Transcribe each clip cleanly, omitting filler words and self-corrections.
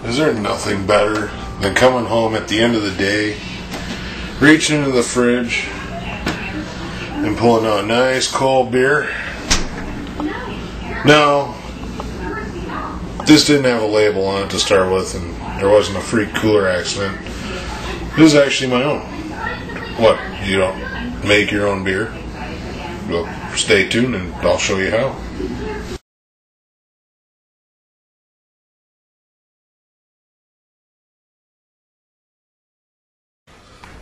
Is there nothing better than coming home at the end of the day, reaching into the fridge, and pulling out a nice cold beer? No, this didn't have a label on it to start with, and there wasn't a freak cooler accident. It was actually my own. What, you don't make your own beer? Well, stay tuned and I'll show you how.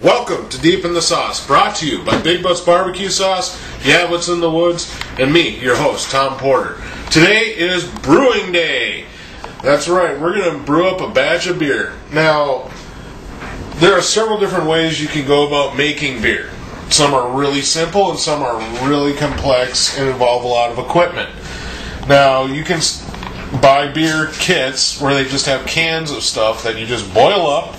Welcome to Deep in the Sauce, brought to you by Big Butz Barbecue Sauce, Yeah, What's in the Woods, and me, your host, Tom Porter. Today is Brewing Day. That's right, we're going to brew up a batch of beer. Now, there are several different ways you can go about making beer. Some are really simple and some are really complex and involve a lot of equipment. Now, you can buy beer kits where they just have cans of stuff that you just boil up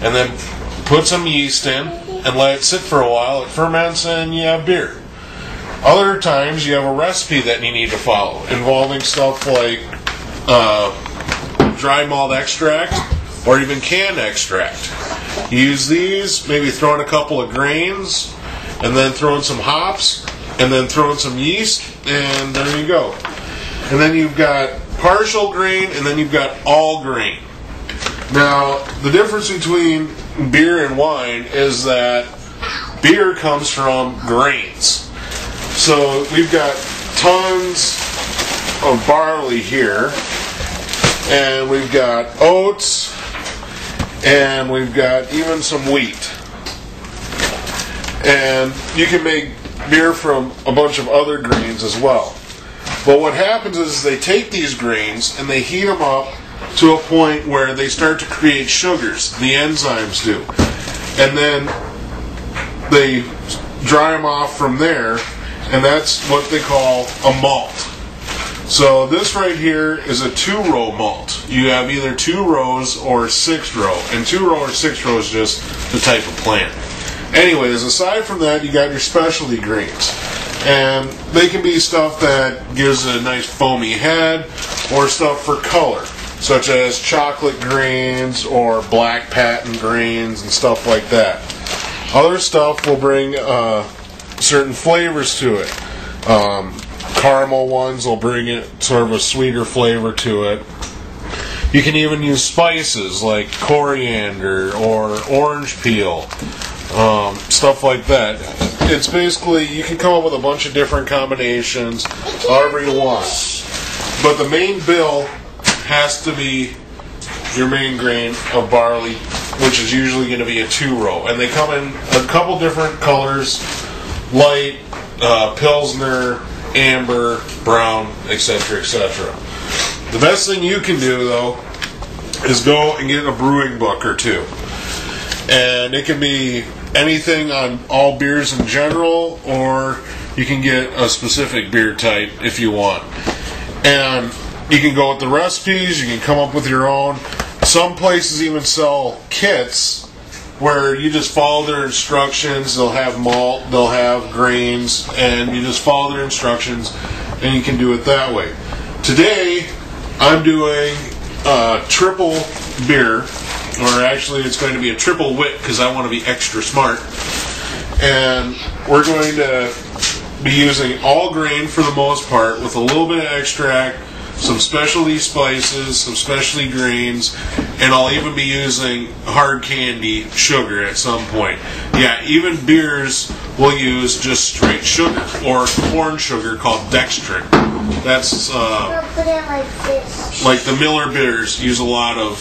and then put some yeast in and let it sit for a while. It ferments and you have beer. Other times you have a recipe that you need to follow involving stuff like dry malt extract or even canned extract. You use these, maybe throw in a couple of grains and then throw in some hops and then throw in some yeast, and there you go. And then you've got partial grain and then you've got all grain. Now, the difference between beer and wine is that beer comes from grains. So we've got tons of barley here, and we've got oats, and we've got even some wheat. And you can make beer from a bunch of other grains as well. But what happens is they take these grains and they heat them up to a point where they start to create sugars. The enzymes do. And then they dry them off from there, and that's what they call a malt. So this right here is a 2-row malt. You have either 2 rows or 6 row, and 2 row or 6 row is just the type of plant. Anyways, aside from that, you got your specialty grains. And they can be stuff that gives a nice foamy head or stuff for color, such as chocolate grains or black patent grains and stuff like that. Other stuff will bring certain flavors to it. Caramel ones will bring it sort of a sweeter flavor to it. You can even use spices like coriander or orange peel, stuff like that. It's basically, you can come up with a bunch of different combinations, however you want. But the main bill has to be your main grain of barley, which is usually going to be a 2-row. And they come in a couple different colors: light, pilsner, amber, brown, etc., etc. The best thing you can do, though, is go and get a brewing book or two. And it can be anything on all beers in general, or you can get a specific beer type if you want. And you can go with the recipes, you can come up with your own. Some places even sell kits where you just follow their instructions. They'll have malt, they'll have grains, and you just follow their instructions and you can do it that way. Today, I'm doing a triple beer, or actually it's going to be a triple wit because I want to be extra smart. And we're going to be using all grain for the most part with a little bit of extract, some specialty spices, some specialty grains, and I'll even be using hard candy sugar at some point. Yeah, even beers will use just straight sugar or corn sugar called dextrin. That's like the Miller beers use a lot of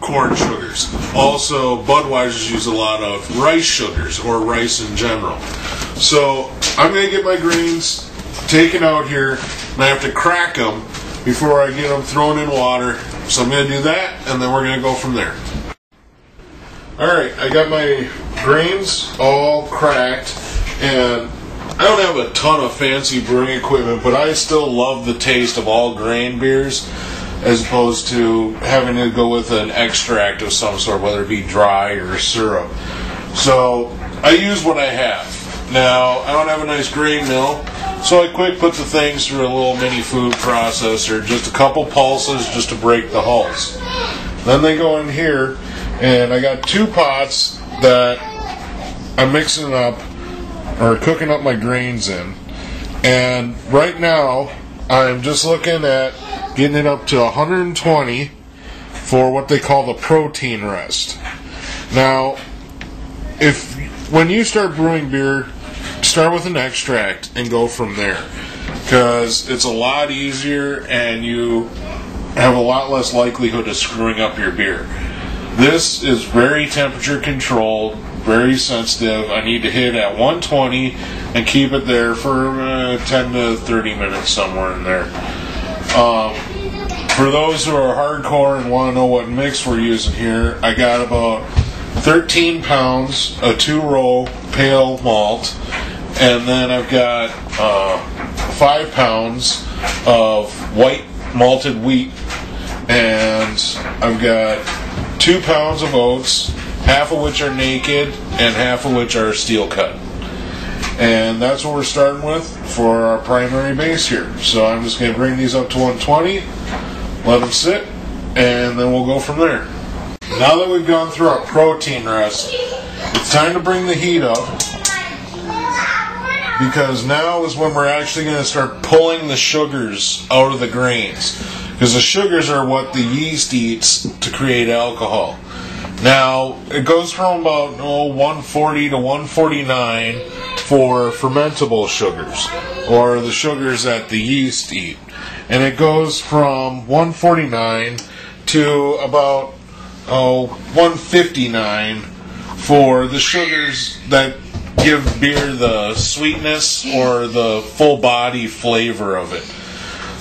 corn sugars. Also, Budweiser's use a lot of rice sugars or rice in general. So I'm going to get my grains taken out here, and I have to crack them before I get them thrown in water. So I'm going to do that, and then we're going to go from there. Alright, I got my grains all cracked, and I don't have a ton of fancy brewing equipment, but I still love the taste of all grain beers as opposed to having to go with an extract of some sort, whether it be dry or syrup. So I use what I have. Now, I don't have a nice grain mill, so I quick put the things through a little mini food processor, just a couple pulses just to break the hulls. Then they go in here, and I got 2 pots that I'm mixing up or cooking up my grains in. And right now, I'm just looking at getting it up to 120 for what they call the protein rest. Now, when you start brewing beer, start with an extract and go from there, because it's a lot easier and you have a lot less likelihood of screwing up your beer. This is very temperature controlled, very sensitive. I need to hit at 120 and keep it there for 10 to 30 minutes, somewhere in there. For those who are hardcore and want to know what mix we're using here, I got about 13 pounds of 2-row pale malt, and then I've got 5 pounds of white malted wheat, and I've got 2 pounds of oats, half of which are naked and half of which are steel cut. And that's what we're starting with for our primary base here. So I'm just going to bring these up to 120, let them sit, and then we'll go from there. Now that we've gone through our protein rest, it's time to bring the heat up, because now is when we're actually going to start pulling the sugars out of the grains, because the sugars are what the yeast eats to create alcohol. Now, it goes from about 140 to 149 for fermentable sugars, or the sugars that the yeast eat. And it goes from 149 to about 159 for the sugars that give beer the sweetness or the full body flavor of it.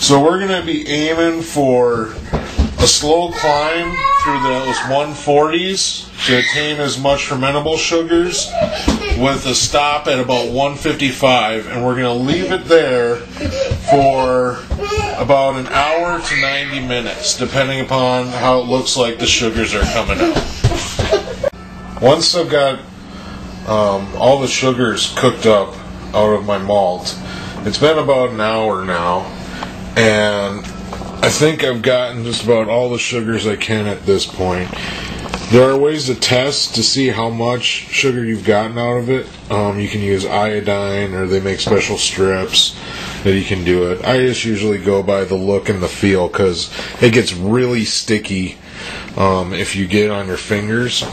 So we're going to be aiming for a slow climb through those 140s to attain as much fermentable sugars, with a stop at about 155, and we're going to leave it there for about an hour to 90 minutes, depending upon how it looks like the sugars are coming out. Once I've got all the sugars cooked up out of my malt, it's been about an hour now, and I think I've gotten just about all the sugars I can at this point. There are ways to test to see how much sugar you've gotten out of it. You can use iodine, or they make special strips that you can do it. I just usually go by the look and the feel, because it gets really sticky if you get it on your fingers.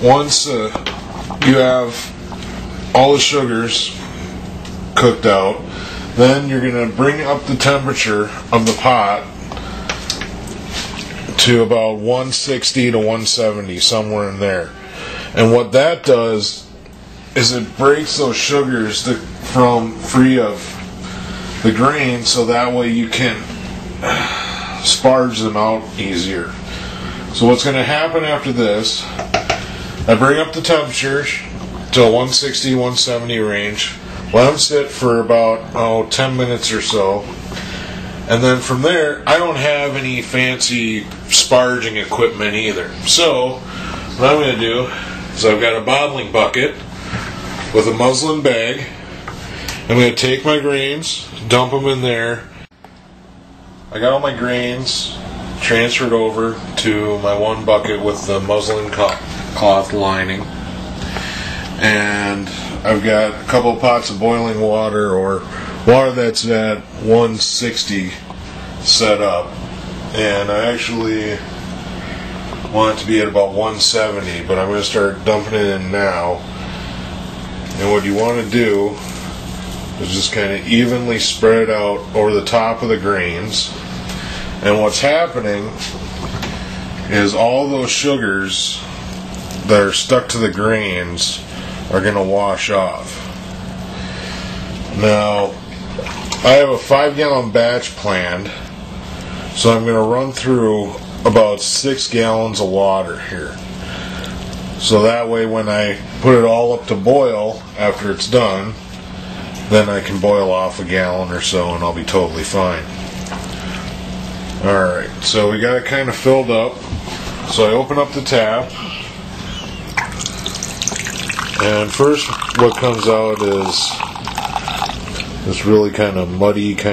Once you have all the sugars cooked out, then you're going to bring up the temperature of the pot to about 160 to 170, somewhere in there. And what that does is it breaks those sugars from free of the grain, so that way you can sparge them out easier. So what's going to happen after this, I bring up the temperature to 160, 170 range, let them sit for about 10 minutes or so, and then from there, I don't have any fancy sparging equipment either. So what I'm going to do is, I've got a bottling bucket with a muslin bag. I'm going to take my grains, dump them in there. I got all my grains transferred over to my one bucket with the muslin cloth lining, and I've got a couple of pots of boiling water, or water that's at 160 set up, and I actually want it to be at about 170, but I'm going to start dumping it in now. And what you want to do is just kind of evenly spread it out over the top of the grains. And what's happening is all those sugars that are stuck to the grains are going to wash off. Now, I have a 5-gallon batch planned, so I'm going to run through about 6 gallons of water here. So that way when I put it all up to boil after it's done, then I can boil off a gallon or so and I'll be totally fine. Alright, so we got it kind of filled up. So I open up the tap, and first what comes out is this really kind of muddy kind